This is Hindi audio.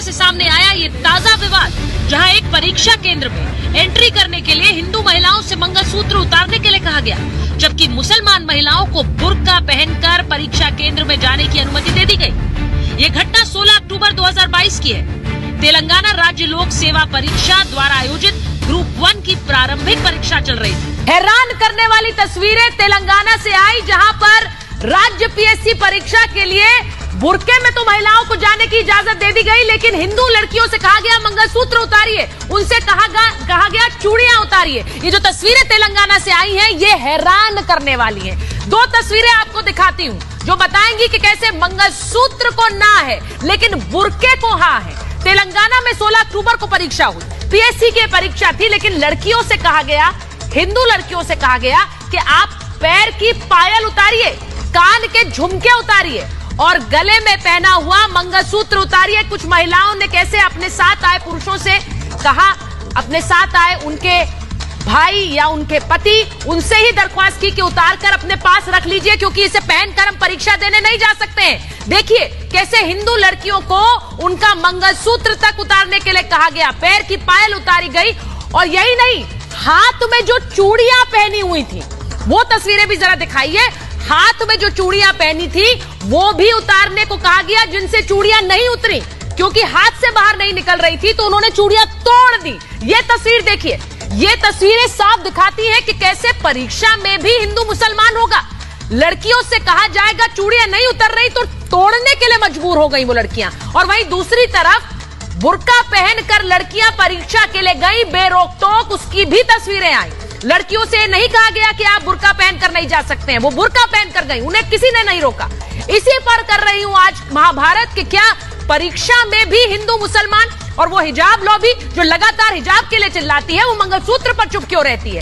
से सामने आया ये ताजा विवाद, जहां एक परीक्षा केंद्र में एंट्री करने के लिए हिंदू महिलाओं से मंगलसूत्र उतारने के लिए कहा गया, जबकि मुसलमान महिलाओं को बुर्का पहनकर परीक्षा केंद्र में जाने की अनुमति दे दी गई। ये घटना 16 अक्टूबर 2022 की है। तेलंगाना राज्य लोक सेवा परीक्षा द्वारा आयोजित ग्रुप 1 की प्रारंभिक परीक्षा चल रही थी। हैरान करने वाली तस्वीरें तेलंगाना से आई, जहां पर राज्य पीएससी परीक्षा के लिए बुर्के में तो महिलाओं को जाने की इजाजत दे दी गई, लेकिन हिंदू लड़कियों से कहा गया मंगलसूत्र उतारिए, उनसे कहा गया चूड़ियां उतारिए। ये जो तस्वीरें तेलंगाना से आई हैं, ये हैरान करने वाली हैं। दो तस्वीरें आपको दिखाती हूं जो बताएंगी कि कैसे मंगलसूत्र को ना है लेकिन बुर्के को हाँ है। तेलंगाना में 16 अक्टूबर को परीक्षा हुई, पीएससी की परीक्षा थी, लेकिन लड़कियों से कहा गया, हिंदू लड़कियों से कहा गया कि आप पैर की पायल उतारिए, कान के झुमके उतारिए और गले में पहना हुआ मंगलसूत्र उतारिए। कुछ महिलाओं ने कैसे अपने साथ आए पुरुषों से कहा, अपने साथ आए उनके भाई या उनके पति, उनसे ही दरख्वास्त की कि उतार कर अपने पास रख लीजिए, क्योंकि इसे पहनकर हम परीक्षा देने नहीं जा सकते हैं। देखिए कैसे हिंदू लड़कियों को उनका मंगलसूत्र तक उतारने के लिए कहा गया, पैर की पायल उतारी गई। और यही नहीं, हाथ में जो चूड़ियां पहनी हुई थी वो तस्वीरें भी जरा दिखाइए। हाथ में जो चूड़ियां पहनी थी वो भी उतारने को कहा गया, जिनसे चूड़ियां नहीं उतरी क्योंकि हाथ से बाहर नहीं निकल रही थी तो उन्होंने चूड़ियां तोड़ दी। ये तस्वीर देखिए, ये तस्वीरें साफ दिखाती हैं कि कैसे परीक्षा में भी हिंदू मुसलमान होगा। लड़कियों से कहा जाएगा चूड़ियां नहीं उतर रही तो तोड़ने के लिए मजबूर हो गई वो लड़कियां। और वहीं दूसरी तरफ बुर्का पहनकर लड़कियां परीक्षा के लिए गई बेरोक टोक, उसकी भी तस्वीरें आई। लड़कियों से नहीं कहा गया कि आप बुर्का पहनकर नहीं जा सकते हैं, वो बुर्का पहनकर गई, उन्हें किसी ने नहीं रोका। इसी पर कर रही हूं आज महाभारत कि क्या परीक्षा में भी हिंदू मुसलमान, और वो हिजाब लॉबी जो लगातार हिजाब के लिए चिल्लाती है, वो मंगलसूत्र पर चुप क्यों रहती है।